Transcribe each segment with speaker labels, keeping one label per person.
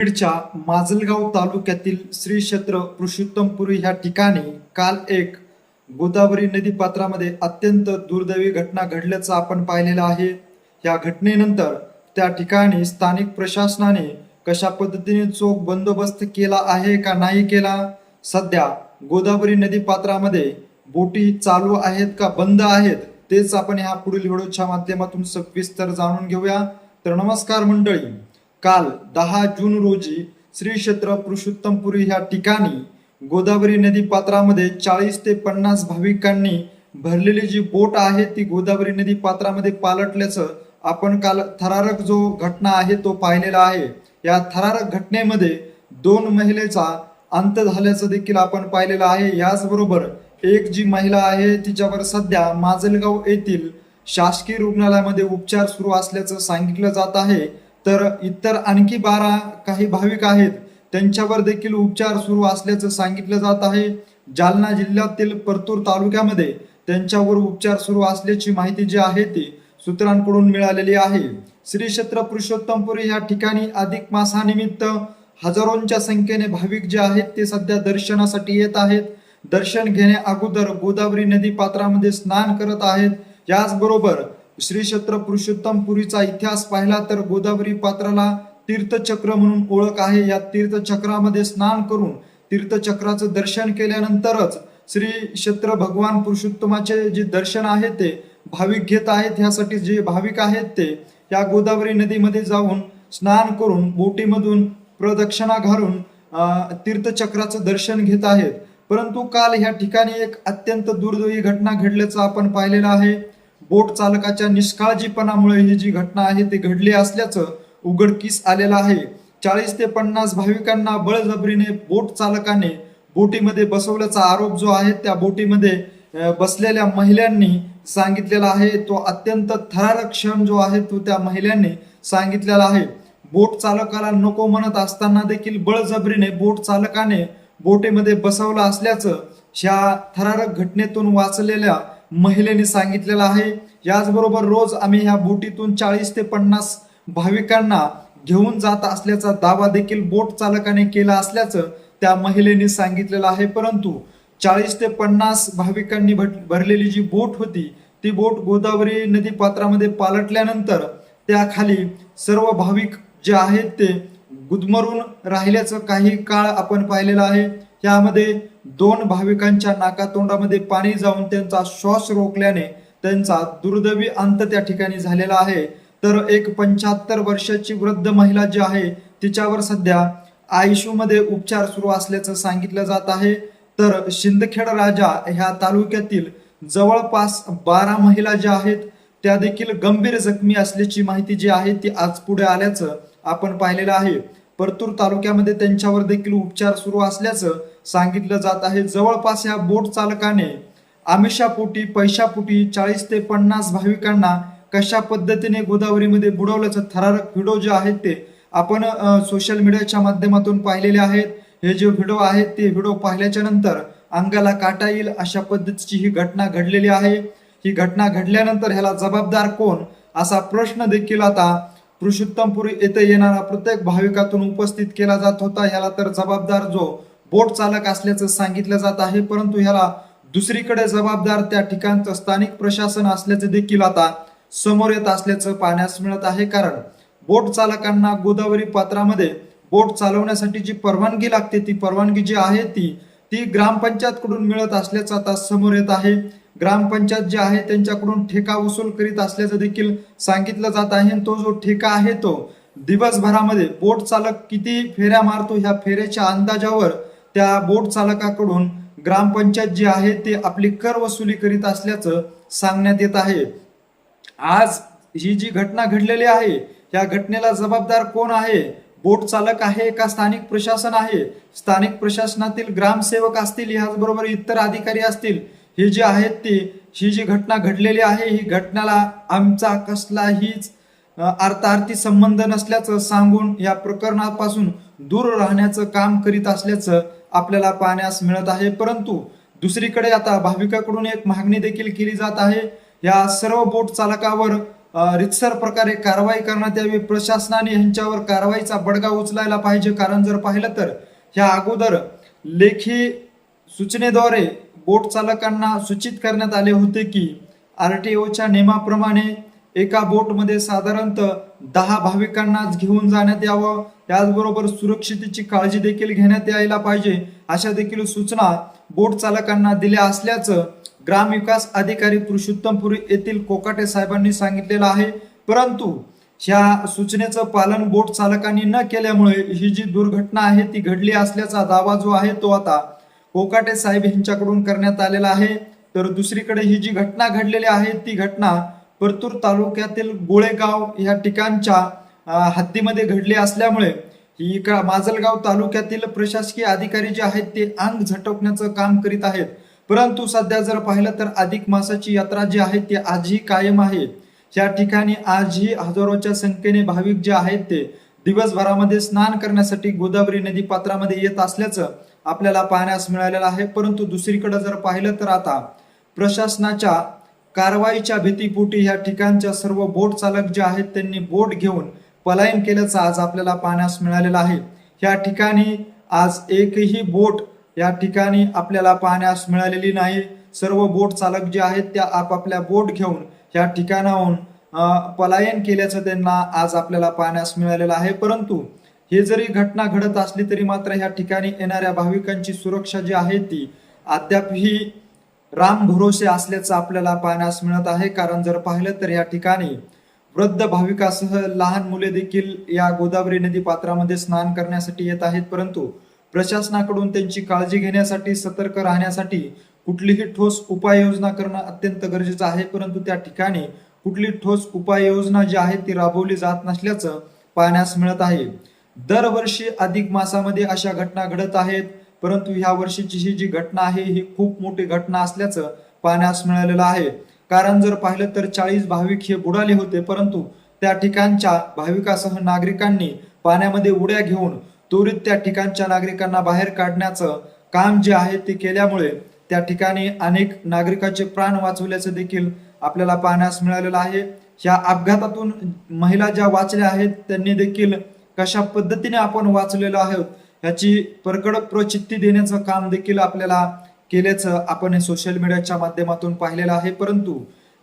Speaker 1: बीडच्या माजलगाव तालुक्यातील श्री क्षेत्र पुरुषोत्तमपुरी ह्या ठिकाणी काल एक गोदावरी नदी पात्रामध्ये अत्यंत दुर्दैवी घटना घडल्याचं आपण पाहिलेलं आहे। या घटनेनंतर त्या ठिकाणी स्थानिक प्रशासनाने कशा पद्धतीने चोख बंदोबस्त केला आहे का नाही केला, सध्या गोदावरी नदी पात्रामध्ये बोटी चालू आहेत का बंद आहेत, तेच आपण ह्या पुढील व्हिडिओच्या माध्यमातून सविस्तर जाणून घेऊया। तर नमस्कार मंडळी, काल 10 जून रोजी श्री क्षेत्र पुरुषोत्तमपुरी ह्या ठिकाणी गोदावरी नदी पात्रामध्ये 40 ते 50 भाविकांनी भरलेली जी बोट आहे ती गोदावरी नदी पात्रामध्ये पालटल्याचं आपण काल थरारक जो घटना आहे तो पाहिलेला आहे। या थरारक घटनेमध्ये 2 महिलेचा अंत झाल्याचं देखील आपण पाहिलेलं आहे। याचबरोबर एक जी महिला आहे तिच्यावर सध्या माजलगाव येथील शासकीय रुग्णालयामध्ये उपचार सुरू असल्याचं सांगितलं जात आहे। तर इतर आणखी 12 काही भाविक आहेत त्यांच्यावर देखील उपचार सुरू असल्याचं सांगितलं जात आहे। जालना जिल्ह्यातील परतूर तालुक्यामध्ये त्यांच्यावर उपचार सुरू असल्याची माहिती जी आहे ती सूत्रांकडून मिळालेली आहे। श्री क्षेत्र पुरुषोत्तमपुरी या ठिकाणी अधिक मासानिमित्त हजारोंच्या संख्येने भाविक जे आहेत ते सध्या दर्शनासाठी येत आहेत। दर्शन घेण्या अगोदर गोदावरी नदी पात्रामध्ये स्नान करत आहेत। याचबरोबर श्री क्षेत्र पुरुषोत्तमपुरीचा इतिहास पाहिला तर गोदावरी पात्राला तीर्थचक्र म्हणून ओळख आहे। या तीर्थचक्रामध्ये स्नान करून तीर्थचक्राचं दर्शन केल्यानंतरच श्री क्षेत्र भगवान पुरुषोत्तमाचे जे दर्शन आहे ते भाविक घेत आहेत। यासाठी जे भाविक आहेत ते या गोदावरी नदीमध्ये जाऊन स्नान करून बोटीमधून प्रदक्षिणा घालून तीर्थचक्राचं दर्शन घेत आहेत। परंतु काल ह्या ठिकाणी एक अत्यंत दुर्दैवी घटना घडल्याचं आपण पाहिलेलं आहे। बोट चालकाच्या निष्काळजीपणामुळे ही जी घटना आहे ती घडली असल्याचं उघडकीस आलेलं आहे। 40 ते 50 भाविकांना बळजबरीने बोट चालकाने बोटीमध्ये बसवल्याचा आरोप जो आहे त्या बोटीमध्ये बसलेल्या महिलांनी सांगितलेला आहे। तो अत्यंत थरारक क्षण जो आहे तो त्या महिलांनी सांगितलेला आहे। बोट चालकाला नको म्हणत असताना देखील बळजबरीने बोट चालकाने बोटीमध्ये बसवलं असल्याचं ह्या थरारक घटनेतून वाचलेल्या महिलेने सांगितलेलं आहे। याचबरोबर रोज आम्ही ह्या बोटीतून 40 ते 50 भाविकांना घेऊन जात असल्याचा दावा देखील बोट चालकाने केला असल्याचं त्या महिलेने सांगितलेलं आहे। परंतु 40 ते 50 भाविकांनी भरलेली जी बोट होती ती बोट गोदावरी नदी पात्रामध्ये पालटल्यानंतर त्याखाली सर्व भाविक जे आहेत ते गुदमरून राहिल्याचं काही काळ आपण पाहिलेलं आहे। यामध्ये 2 भाविकांच्या नाकातोंडामध्ये पाणी जाऊन त्यांचा श्वास रोखल्याने त्यांचा दुर्दैवी अंत त्या ठिकाणी झालेला आहे। तर एक 75 वर्षाची वृद्ध महिला जी आहे तिच्यावर सध्या आयसीयू मध्ये उपचार सुरू असल्याचं सांगितलं जात आहे। तर शिंदखेड राजा ह्या तालुक्यातील जवळपास 12 महिला ज्या आहेत त्या देखील गंभीर जखमी असल्याची माहिती जी आहे ती आज पुढे आल्याचं आपण पाहिलेलं आहे। परतूर तालुक्यामध्ये त्यांच्यावर देखील उपचार सुरू असल्याचं सांगितलं जात आहे। जवळपास या बोट चालकाने आमिषापोटी पैशापोटी 40 ते 50 भाविकांना कशा पद्धतीने गोदावरीमध्ये बुडवल्याचं थरारक व्हिडिओ जे आहेत ते आपण सोशल मीडियाच्या माध्यमातून पाहिलेले आहेत। हे जे व्हिडिओ आहेत ते व्हिडिओ पाहिल्याच्या नंतर अंगाला काटा येईल अशा पद्धतीची ही घटना घडलेली आहे। ही घटना घडल्यानंतर ह्याला जबाबदार कोण असा प्रश्न देखील आता पुरुषोत्तमपुरी येथे येणारा प्रत्येक भाविकातून उपस्थित केला जात होता। ह्याला तर जबाबदार जो बोट चालक असल्याचं सांगितलं जात आहे, परंतु ह्याला दुसरीकडे जबाबदार त्या ठिकाणचं स्थानिक प्रशासन असल्याचं देखील आता समोर येत असल्याचं पाहण्यास मिळत आहे। कारण बोट चालकांना गोदावरी पात्रामध्ये बोट चालवण्यासाठी जी परवानगी लागते ती परवानगी जी आहे ती ग्रामपंचायत कडून मिळत असल्याचं आता समोर येत आहे। ग्रामपंचायत जे आहे त्यांच्याकडून ठेका वसूल करीत असल्याचं देखील सांगितलं जात आहे। तो जो ठेका आहे तो दिवसभरामध्ये बोट चालक किती फेऱ्या मारतो ह्या फेऱ्याच्या अंदाजावर त्या बोट चालकाकडून ग्रामपंचायत जी आहे ते आपली कर वसुली करीत असल्याचं सांगण्यात येत आहे। आज ही जी घटना घडलेली आहे या घटनेला जबाबदार कोण आहे? बोट चालक आहे का स्थानिक प्रशासन आहे? स्थानिक प्रशासनातील ग्रामसेवक असतील, याचबरोबर इतर अधिकारी असतील, हे जे आहेत ते ही जी घटना घडलेली आहे ही घटनेला आमचा कसलाहीच अर्थार्थी संबंध नसल्याचं सांगून या प्रकरणापासून दूर राहण्याचं काम करीत असल्याचं आपल्याला पाहण्यास मिळत आहे। परंतु दुसरीकडे आता भाविकाकडून एक मागणी देखील केली जात आहे। या सर्व बोट चालकावर रितसर प्रकारे कारवाई करण्यात यावी. प्रशासनाने यांच्यावर कारवाईचा बडगा उचलायला पाहिजे. कारण जर पाहिलं तर ह्या अगोदर लेखी सूचनेद्वारे बोट चालकांना सूचित करण्यात आले होते की RTOच्या नियमाप्रमाणे एका बोटमध्ये साधारणतः 10 भाविकांनाच घेऊन जाण्यात यावं. त्याचबरोबर सुरक्षितेची काळजी देखील घेण्यात यायला पाहिजे, अशा देखील सूचना बोट चालकांना दिल्या असल्याचं ग्रामविकास अधिकारी पुरुषोत्तमपुरी येथील कोकाटे साहेबांनी सांगितलेलं आहे. परंतु ह्या सूचनेचं पालन बोट चालकांनी न केल्यामुळे ही जी दुर्घटना आहे ती घडली असल्याचा दावा जो आहे तो आता कोकाटे साहेब यांच्याकडून करण्यात आलेला आहे. तर दुसरीकडे ही जी घटना घडलेली आहे ती घटना परतूर तालुक्यातील गोळेगाव या ठिकाणच्या हद्दीमध्ये घडली असल्यामुळे ही माजलगाव तालुक्यातील प्रशासकीय अधिकारी जे आहेत ते अंग झटकण्याचं काम करीत आहेत. परंतु सध्या जर पाहिलं तर अधिक मासाची यात्रा जी आहे ती आजही कायम आहे. या ठिकाणी आजही हजारोच्या संख्येने भाविक जे आहेत ते दिवसभरामध्ये स्नान करण्यासाठी गोदावरी नदी पात्रामध्ये येत असल्याचं आपल्याला पाहण्यास मिळालेलं आहे. परंतु दुसरीकडे जर पाहिलं तर आता प्रशासनाच्या कारवाईच्या भीतीपोटी या ठिकाणच्या सर्व बोट चालक जे आहेत त्यांनी बोट घेऊन पलायन केल्याचं आज आपल्याला पाहण्यास मिळालेलं आहे. या ठिकाणी आज एकही बोट या ठिकाणी आपल्याला पाहण्यास मिळालेली नाही. सर्व बोट चालक जे आहेत त्या आपापल्या बोट घेऊन या ठिकाणाहून पलायन केल्याचं त्यांना आज आपल्याला पाहण्यास मिळालेलं आहे. परंतु हे जरी घटना घडत असली तरी मात्र या ठिकाणी येणाऱ्या भाविकांची सुरक्षा जी आहे ती अद्यापही राम भरोसे असल्याचं आपल्याला पाहण्यास मिळत आहे. कारण जर पाहिलं तर या ठिकाणी वृद्ध भाविकासह लहान मुले देखील या गोदावरी नदी पात्रामध्ये स्नान करण्यासाठी येत आहेत. परंतु प्रशासनाकडून त्यांची काळजी घेण्यासाठी, सतर्क राहण्यासाठी कुठलीही ठोस उपाययोजना करणं अत्यंत गरजेचं आहे. परंतु त्या ठिकाणी कुठली ठोस उपाययोजना जी आहे ती राबवली जात नसल्याचं पाहण्यास मिळत आहे. दरवर्षी अधिक मासामध्ये अशा घटना घडत आहेत. परंतु ह्या वर्षीची ही जी घटना आहे ही खूप मोठी घटना असल्याचं पाहण्यास मिळालेलं आहे. कारण जर पाहिलं तर 40 भाविक हे बुडाले होते. परंतु त्या ठिकाणच्या भाविकासह नागरिकांनी पाण्यामध्ये उड्या घेऊन त्वरित त्या ठिकाणच्या नागरिकांना बाहेर काढण्याचं काम जे आहे ते केल्यामुळे त्या ठिकाणी अनेक नागरिकांचे प्राण वाचवल्याचं देखील आपल्याला पाहण्यास मिळालेलं आहे. या अपघातातून महिला ज्या वाचल्या आहेत त्यांनी देखील कशा पद्धतीने आपण वाचलेलो आहोत ह्याची परखड प्रचिती देण्याचं काम देखील आपल्याला केल्याचं आपण सोशल मीडियाच्या माध्यमातून पाहिलेलं आहे. परंतु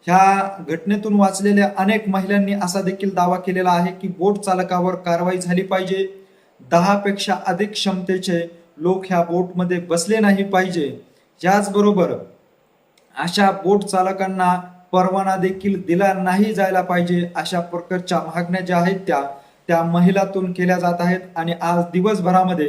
Speaker 1: ह्या घटनेतून वाचलेल्या अनेक महिलांनी असा देखील दावा केलेला आहे की बोट चालकावर कारवाई झाली पाहिजे. 10 पेक्षा अधिक क्षमतेचे लोक ह्या बोटमध्ये बसले नाही पाहिजे. याचबरोबर अशा बोट चालकांना परवाना देखील दिला नाही जायला पाहिजे. अशा प्रकारच्या मागण्या ज्या आहेत त्या महिलातून केल्या जात आहेत. आणि आज दिवसभरामध्ये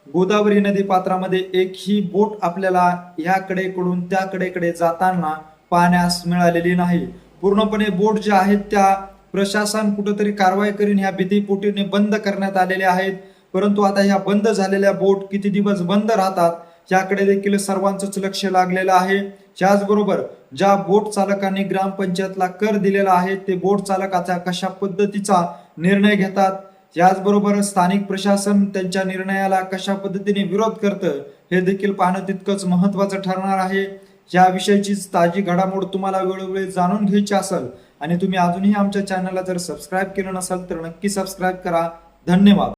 Speaker 1: गोदावरी नदी पात्रामध्ये एकही बोट आपल्याला ह्याकडेकडून त्याकडेकडे जाताना पाहण्यास मिळालेली नाही. पूर्णपणे बोट ज्या आहेत त्या प्रशासन कुठेतरी कारवाई करीन ह्या भीतीपोटीने बंद करण्यात आलेल्या आहेत. परंतु आता ह्या बंद झालेल्या बोट किती दिवस बंद राहतात याकडे देखील सर्वांचंच लक्ष लागलेलं आहे. त्याचबरोबर ज्या बोट चालकांनी ग्रामपंचायतला कर दिलेला आहे ते बोट चालकाचा कशा पद्धतीचा निर्णय घेतात, याचबरोबर स्थानिक प्रशासन त्यांच्या निर्णयाला कशा पद्धतीने विरोध करतं हे देखील पाहणं तितकंच महत्वाचं ठरणार आहे. याविषयीची ताजी घडामोड तुम्हाला वेळोवेळी जाणून घ्यायची असेल आणि तुम्ही अजूनही आमच्या चॅनलला जर सबस्क्राईब केलं नसेल तर नक्की सबस्क्राईब करा. धन्यवाद.